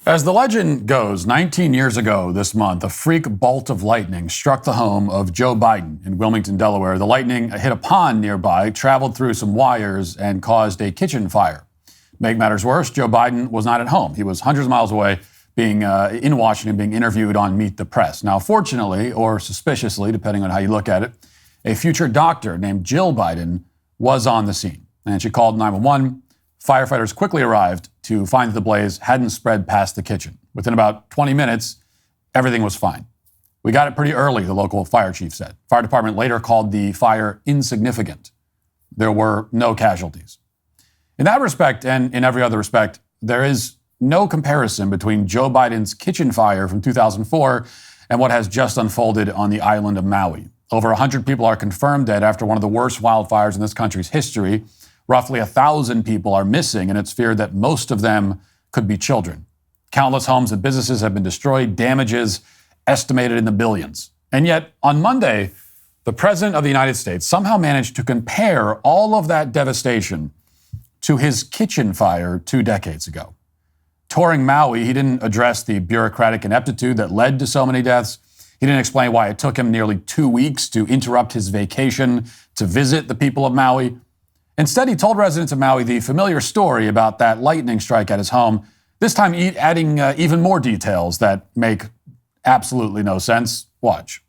As the legend goes, 19 years ago this month, a freak bolt of lightning struck the home of Joe Biden in Wilmington, Delaware. The lightning hit a pond nearby, traveled through some wires, and caused a kitchen fire. Make matters worse, Joe Biden was not at home. He was hundreds of miles away, being in Washington, being interviewed on Meet the Press. Now, fortunately, or suspiciously, depending on how you look at it, a future doctor named Jill Biden was on the scene, and she called 911. Firefighters quickly arrived to find that the blaze hadn't spread past the kitchen. Within about 20 minutes, everything was fine. We got it pretty early, the local fire chief said. Fire department later called the fire insignificant. There were no casualties. In that respect, and in every other respect, there is no comparison between Joe Biden's kitchen fire from 2004 and what has just unfolded on the island of Maui. Over 100 people are confirmed dead after one of the worst wildfires in this country's history. Roughly 1,000 people are missing, and it's feared that most of them could be children. Countless homes and businesses have been destroyed, damages estimated in the billions. And yet, on Monday, the President of the United States somehow managed to compare all of that devastation to his kitchen fire 2 decades ago. Touring Maui, he didn't address the bureaucratic ineptitude that led to so many deaths. He didn't explain why it took him nearly 2 weeks to interrupt his vacation to visit the people of Maui. Instead, he told residents of Maui the familiar story about that lightning strike at his home, this time adding even more details that make absolutely no sense. Watch.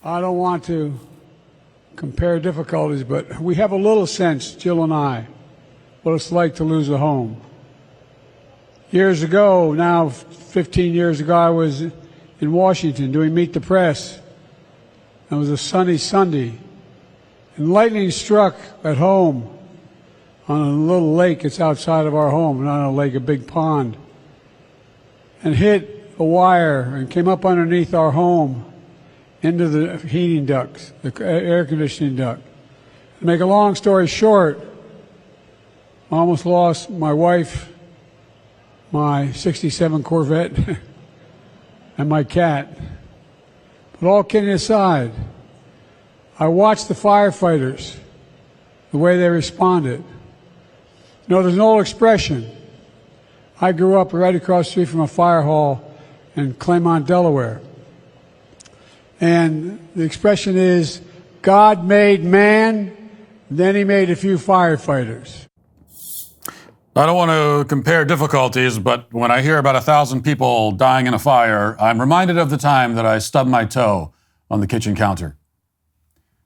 I don't want to compare difficulties, but we have a little sense, Jill and I, what it's like to lose a home. Years ago, now 15 years ago, I was in Washington doing Meet the Press. It was a sunny Sunday. And lightning struck at home on a little lake that's outside of our home, not a lake, a big pond, and hit a wire and came up underneath our home into the heating ducts, the air conditioning duct. To make a long story short, I almost lost my wife, my 67 Corvette, and my cat. But all kidding aside, I watched the firefighters, the way they responded. You know, there's an old expression. I grew up right across the street from a fire hall in Claymont, Delaware. And the expression is, God made man, then he made a few firefighters. I don't want to compare difficulties, but when I hear about 1,000 people dying in a fire, I'm reminded of the time that I stubbed my toe on the kitchen counter.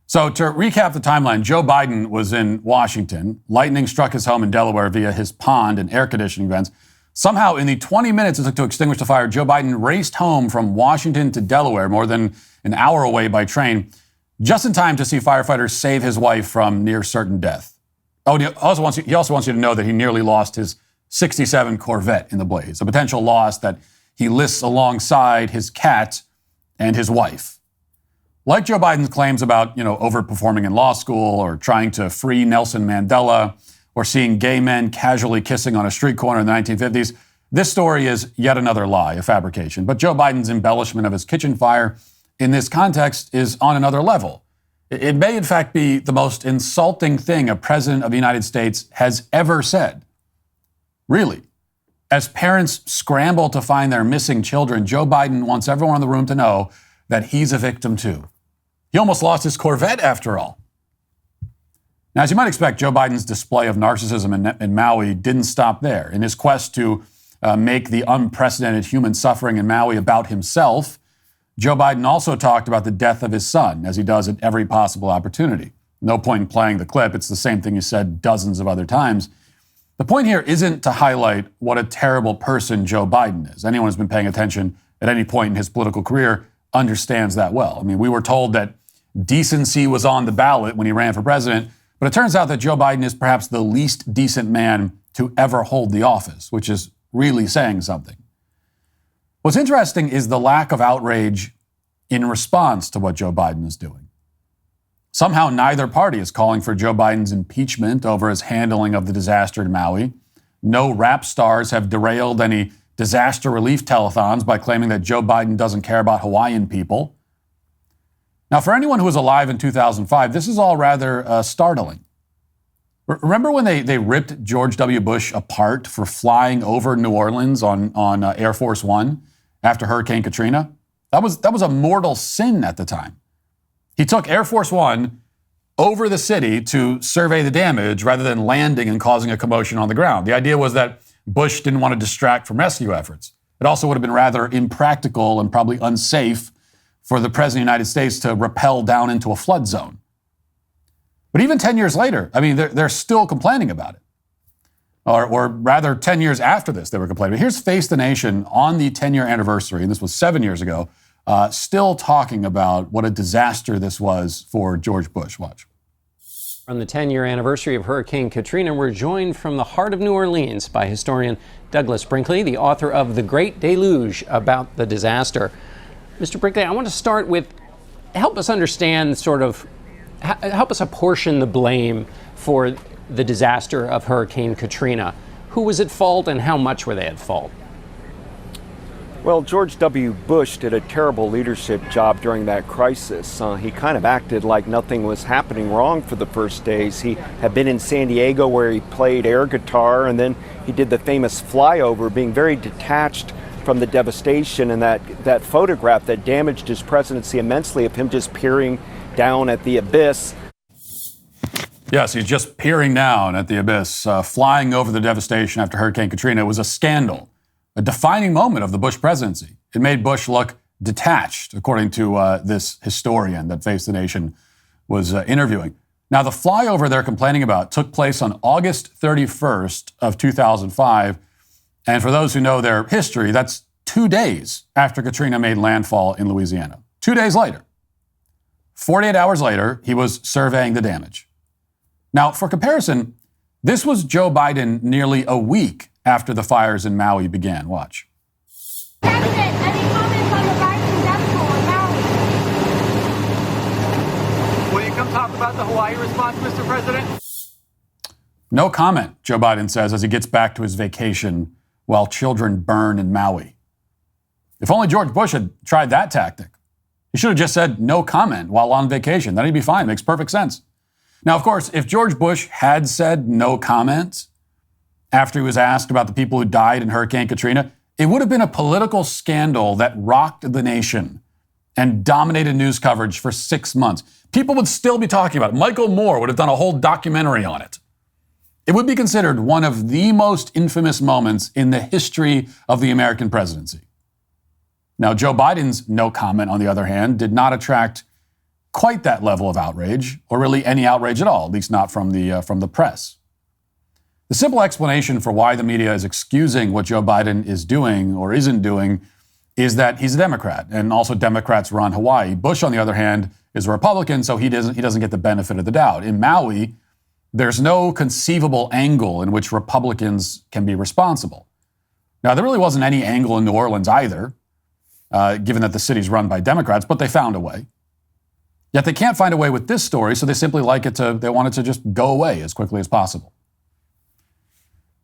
So to recap the timeline, Joe Biden was in Washington. Lightning struck his home in Delaware via his pond and air conditioning vents. Somehow, in the 20 minutes it took to extinguish the fire, Joe Biden raced home from Washington to Delaware, more than an hour away by train, just in time to see firefighters save his wife from near certain death. Oh, he also wants you to know that he nearly lost his 67 Corvette in the blaze, a potential loss that he lists alongside his cat and his wife. Like Joe Biden's claims about, overperforming in law school or trying to free Nelson Mandela or seeing gay men casually kissing on a street corner in the 1950s, this story is yet another lie, a fabrication. But Joe Biden's embellishment of his kitchen fire in this context is on another level. It may, in fact, be the most insulting thing a president of the United States has ever said. Really. As parents scramble to find their missing children, Joe Biden wants everyone in the room to know that he's a victim too. He almost lost his Corvette after all. Now, as you might expect, Joe Biden's display of narcissism in Maui didn't stop there. In his quest to make the unprecedented human suffering in Maui about himself, Joe Biden also talked about the death of his son, as he does at every possible opportunity. No point in playing the clip. It's the same thing he said dozens of other times. The point here isn't to highlight what a terrible person Joe Biden is. Anyone who's been paying attention at any point in his political career understands that well. I mean, we were told that decency was on the ballot when he ran for president, but it turns out that Joe Biden is perhaps the least decent man to ever hold the office, which is really saying something. What's interesting is the lack of outrage in response to what Joe Biden is doing. Somehow neither party is calling for Joe Biden's impeachment over his handling of the disaster in Maui. No rap stars have derailed any disaster relief telethons by claiming that Joe Biden doesn't care about Hawaiian people. Now, for anyone who was alive in 2005, this is all rather startling. Remember when they ripped George W. Bush apart for flying over New Orleans on Air Force One after Hurricane Katrina? That was a mortal sin at the time. He took Air Force One over the city to survey the damage rather than landing and causing a commotion on the ground. The idea was that Bush didn't want to distract from rescue efforts. It also would have been rather impractical and probably unsafe for the President of the United States to rappel down into a flood zone. But even 10 years later, I mean, they're still complaining about it. Or rather, 10 years after this, they were complaining. But here's Face the Nation on the 10-year anniversary, and this was 7 years ago, still talking about what a disaster this was for George Bush. Watch. On the 10-year anniversary of Hurricane Katrina, we're joined from the heart of New Orleans by historian Douglas Brinkley, the author of The Great Deluge, about the disaster. Mr. Brinkley, I want to start with, help us understand help us apportion the blame for the disaster of Hurricane Katrina. Who was at fault and how much were they at fault? Well, George W. Bush did a terrible leadership job during that crisis. He kind of acted like nothing was happening wrong for the first days. He had been in San Diego where he played air guitar, and then he did the famous flyover, being very detached from the devastation, and that photograph that damaged his presidency immensely of him just peering down at the abyss. Yes, he's just peering down at the abyss, flying over the devastation after Hurricane Katrina. It was a scandal, a defining moment of the Bush presidency. It made Bush look detached, according to this historian that Face the Nation was interviewing. Now, the flyover they're complaining about took place on August 31st of 2005. And for those who know their history, that's 2 days after Katrina made landfall in Louisiana. 2 days later. 48 hours later, he was surveying the damage. Now, for comparison, this was Joe Biden nearly a week after the fires in Maui began. Watch. President, any comments on the Biden death toll in Maui? Will you come talk about the Hawaii response, Mr. President? No comment, Joe Biden says as he gets back to his vacation while children burn in Maui. If only George Bush had tried that tactic. He should have just said no comment while on vacation. Then he'd be fine. Makes perfect sense. Now, of course, if George Bush had said no comment after he was asked about the people who died in Hurricane Katrina, it would have been a political scandal that rocked the nation and dominated news coverage for 6 months. People would still be talking about it. Michael Moore would have done a whole documentary on it. It would be considered one of the most infamous moments in the history of the American presidency. Now, Joe Biden's no comment, on the other hand, did not attract quite that level of outrage, or really any outrage at all, at least not from the press. The simple explanation for why the media is excusing what Joe Biden is doing or isn't doing is that he's a Democrat, and also Democrats run Hawaii. Bush, on the other hand, is a Republican, so he doesn't get the benefit of the doubt. In Maui, there's no conceivable angle in which Republicans can be responsible. Now, there really wasn't any angle in New Orleans either, given that the city's run by Democrats, but they found a way. Yet they can't find a way with this story, so they simply they want it to just go away as quickly as possible.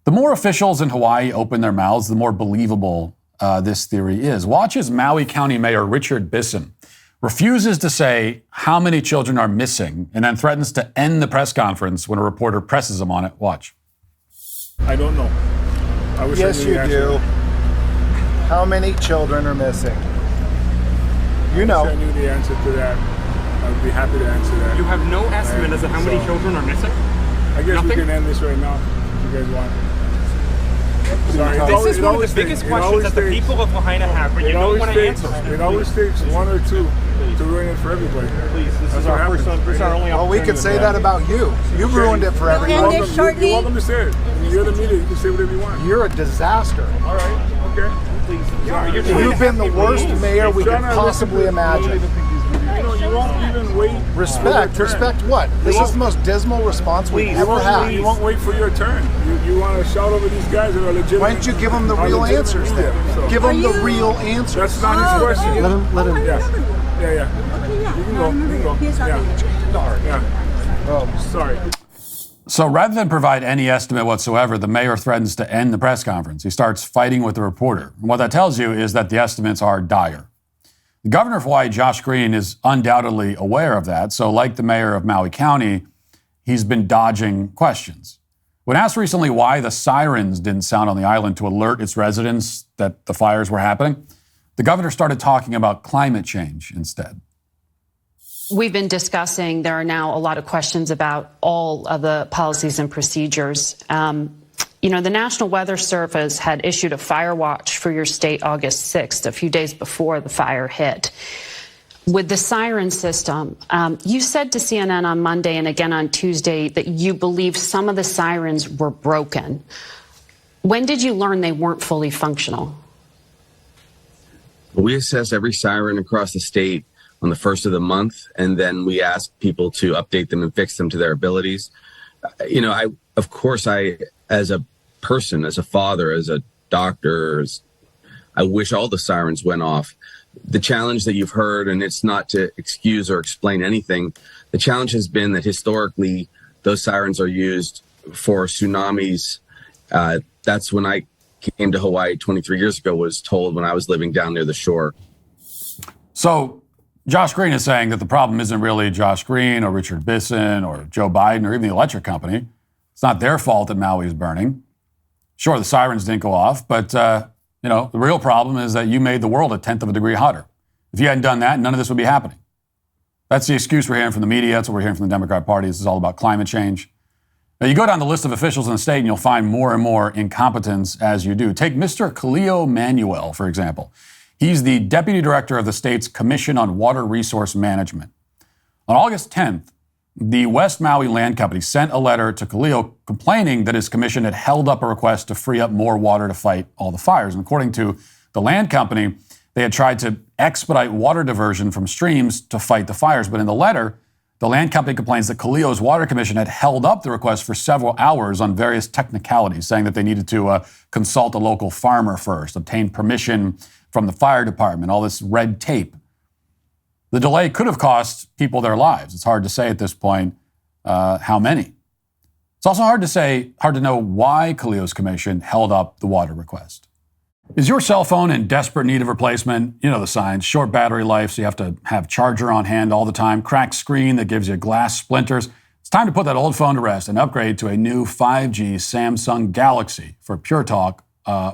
The more officials in Hawaii open their mouths, the more believable this theory is. Watch as Maui County Mayor Richard Bisson refuses to say how many children are missing and then threatens to end the press conference when a reporter presses him on it. Watch. I don't know. I wish Yes, I knew you the answer. do. How many children are missing? You know. I wish I knew the answer to that. I would be happy to answer that. You have no estimate as to how many children are missing? I guess Nothing? we can end this right now if you guys want. Sorry, This is one of the biggest questions that the people of Lahaina have, but you don't want to answer. It always takes one or two to ruin it for everybody. Please, this is what our happens. only Well, we could say that about you. You ruined it for We'll everyone. end this shortly. You're welcome to say it. You're the media. You can say whatever you want. You're a disaster. All right. Okay. Please. You've been the worst mayor we could possibly imagine. You won't even wait. Respect. Respect what? This is the most dismal response we've ever had. You won't wait for your turn. You want to shout over these guys that are legitimate. Why don't you give them the are real legitimate answers media, then? so. Give them the real answers. That's not his question. Let him. Yeah. You can go. Yeah. Oh, sorry. So rather than provide any estimate whatsoever, the mayor threatens to end the press conference. He starts fighting with the reporter. And what that tells you is that the estimates are dire. The governor of Hawaii, Josh Green, is undoubtedly aware of that. So like the mayor of Maui County, he's been dodging questions. When asked recently why the sirens didn't sound on the island to alert its residents that the fires were happening, the governor started talking about climate change instead. We've been discussing, there are now a lot of questions about all of the policies and procedures. The National Weather Service had issued a fire watch for your state August 6th, a few days before the fire hit. With the siren system, you said to CNN on Monday and again on Tuesday that you believe some of the sirens were broken. When did you learn they weren't fully functional? We assess every siren across the state on the first of the month, and then we ask people to update them and fix them to their abilities. Of course, as a person, as a father, as a doctor, I wish all the sirens went off. The challenge that you've heard, and it's not to excuse or explain anything, the challenge has been that historically those sirens are used for tsunamis. That's when I came to Hawaii 23 years ago, was told when I was living down near the shore. So Josh Green is saying that the problem isn't really Josh Green or Richard Bisson or Joe Biden or even the electric company. It's not their fault that Maui is burning. Sure, the sirens didn't go off, but the real problem is that you made the world a tenth of a degree hotter. If you hadn't done that, none of this would be happening. That's the excuse we're hearing from the media. That's what we're hearing from the Democrat Party. This is all about climate change. Now, you go down the list of officials in the state and you'll find more and more incompetence as you do. Take Mr. Khalil Manuel, for example. He's the deputy director of the state's Commission on Water Resource Management. On August 10th, the West Maui Land Company sent a letter to Khalil complaining that his commission had held up a request to free up more water to fight all the fires. And according to the land company, they had tried to expedite water diversion from streams to fight the fires. But in the letter, the land company complains that Khalil's Water Commission had held up the request for several hours on various technicalities, saying that they needed to consult a local farmer first, obtain permission from the fire department, all this red tape. The delay could have cost people their lives. It's hard to say at this point how many. It's also hard to know why Khalil's commission held up the water request. Is your cell phone in desperate need of replacement? You know the signs: short battery life, so you have to have charger on hand all the time, cracked screen that gives you glass splinters. It's time to put that old phone to rest and upgrade to a new 5G Samsung Galaxy for Pure Talk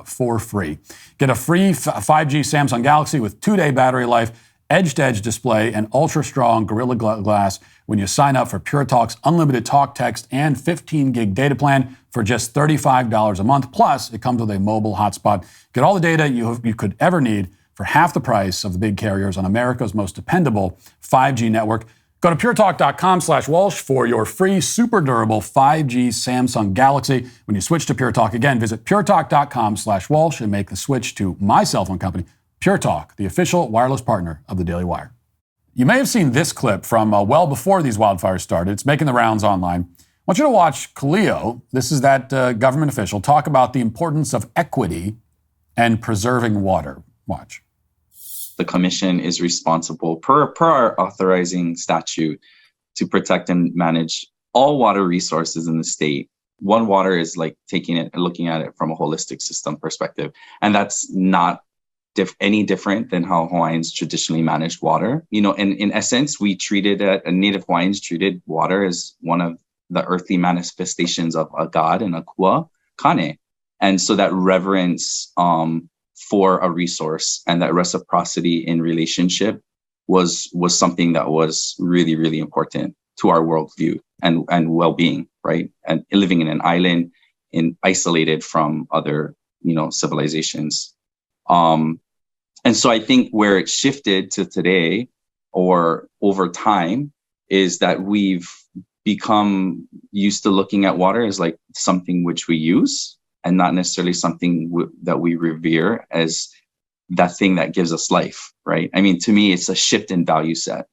for free. Get a free 5G Samsung Galaxy with 2-day battery life, edge-to-edge display, and ultra-strong Gorilla Glass when you sign up for Pure Talk's unlimited talk, text, and 15 gig data plan for just $35 a month. Plus, it comes with a mobile hotspot. Get all the data you could ever need for half the price of the big carriers on America's most dependable 5G network. Go to puretalk.com/Walsh for your free, super durable 5G Samsung Galaxy. When you switch to Pure Talk, again, visit puretalk.com/Walsh and make the switch to my cell phone company, Pure Talk, the official wireless partner of the Daily Wire. You may have seen this clip from well before these wildfires started. It's making the rounds online. I want you to watch Khalil, this is that government official, talk about the importance of equity and preserving water. Watch. The commission is responsible, per our authorizing statute, to protect and manage all water resources in the state. One Water is like taking it and looking at it from a holistic system perspective. And that's not any different than how Hawaiians traditionally managed water. In essence, Native Hawaiians treated water as one of the earthly manifestations of a god and a kua kane. And so that reverence for a resource and that reciprocity in relationship was something that was really, really important to our worldview and well-being, right? And living in an island, isolated from other, civilizations. And so I think where it shifted to today or over time is that we've become used to looking at water as like something which we use and not necessarily something that we revere as that thing that gives us life, right? I mean, to me, it's a shift in value set.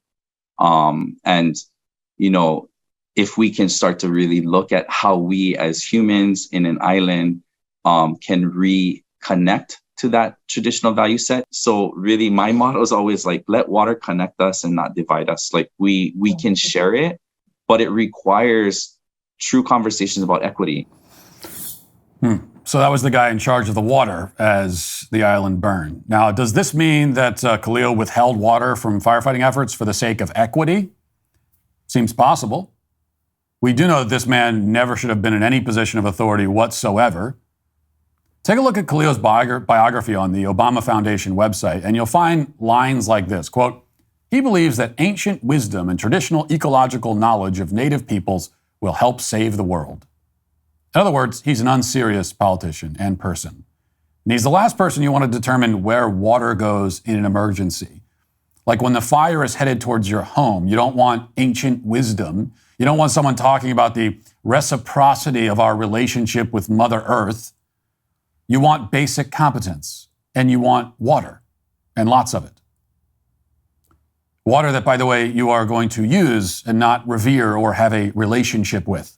If we can start to really look at how we as humans in an island can reconnect to that traditional value set. So really my motto is always like, let water connect us and not divide us. Like we can share it, but it requires true conversations about equity. So that was the guy in charge of the water as the island burned. Now, does this mean that Khalil withheld water from firefighting efforts for the sake of equity? Seems possible. We do know that this man never should have been in any position of authority whatsoever. Take a look at Khalil's biography on the Obama Foundation website, and you'll find lines like this, quote, "He believes that ancient wisdom and traditional ecological knowledge of native peoples will help save the world." In other words, he's an unserious politician and person. And he's the last person you want to determine where water goes in an emergency. Like when the fire is headed towards your home, you don't want ancient wisdom. You don't want someone talking about the reciprocity of our relationship with Mother Earth. You want basic competence, and you want water, and lots of it. Water that, by the way, you are going to use and not revere or have a relationship with.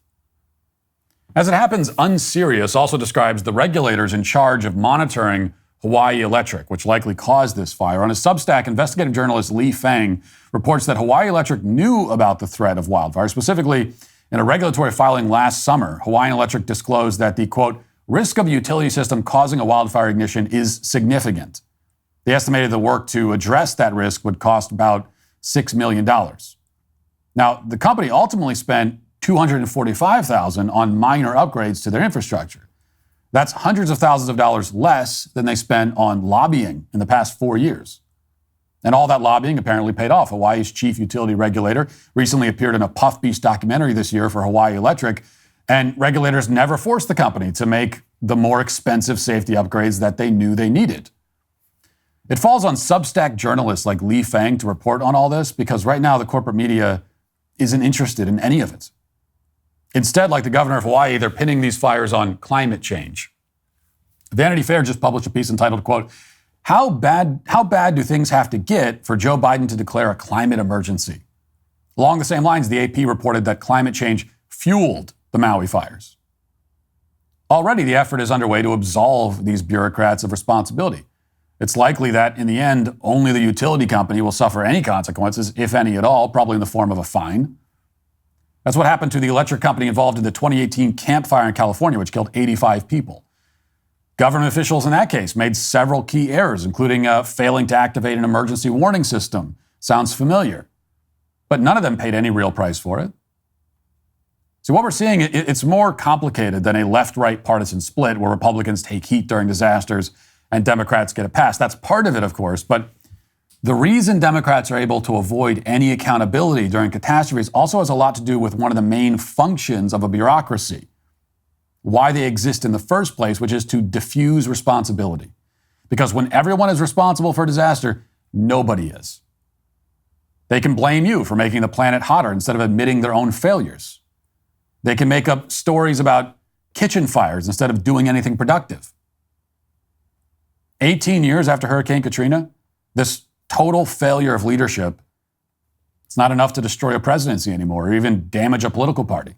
As it happens, unserious also describes the regulators in charge of monitoring Hawaii Electric, which likely caused this fire. On his Substack, investigative journalist Lee Fang reports that Hawaii Electric knew about the threat of wildfire. Specifically, in a regulatory filing last summer, Hawaiian Electric disclosed that the, quote, risk of a utility system causing a wildfire ignition is significant. They estimated the work to address that risk would cost about $6 million. Now, the company ultimately spent $245,000 on minor upgrades to their infrastructure. That's hundreds of thousands of dollars less than they spent on lobbying in the past 4 years. And all that lobbying apparently paid off. Hawaii's chief utility regulator recently appeared in a Puff Piece documentary this year for Hawaii Electric, and regulators never forced the company to make the more expensive safety upgrades that they knew they needed. It falls on Substack journalists like Lee Fang to report on all this because right now the corporate media isn't interested in any of it. Instead, like the governor of Hawaii, they're pinning these fires on climate change. Vanity Fair just published a piece entitled, quote, How bad do things have to get for Joe Biden to declare a climate emergency? Along the same lines, the AP reported that climate change fueled the Maui fires. Already, the effort is underway to absolve these bureaucrats of responsibility. It's likely that, in the end, only the utility company will suffer any consequences, if any at all, probably in the form of a fine. That's what happened to the electric company involved in the 2018 Camp Fire in California, which killed 85 people. Government officials in that case made several key errors, including failing to activate an emergency warning system. Sounds familiar. But none of them paid any real price for it. So what we're seeing, it's more complicated than a left-right partisan split where Republicans take heat during disasters and Democrats get a pass. That's part of it, of course, but the reason Democrats are able to avoid any accountability during catastrophes also has a lot to do with one of the main functions of a bureaucracy, why they exist in the first place, which is to diffuse responsibility. Because when everyone is responsible for a disaster, nobody is. They can blame you for making the planet hotter instead of admitting their own failures. They can make up stories about kitchen fires instead of doing anything productive. 18 years after Hurricane Katrina, this total failure of leadership, it's not enough to destroy a presidency anymore or even damage a political party.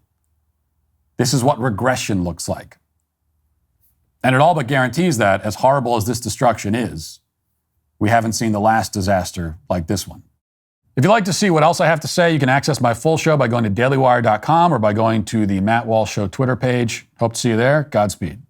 This is what regression looks like. And it all but guarantees that, as horrible as this destruction is, we haven't seen the last disaster like this one. If you'd like to see what else I have to say, you can access my full show by going to dailywire.com or by going to the Matt Walsh Show Twitter page. Hope to see you there. Godspeed.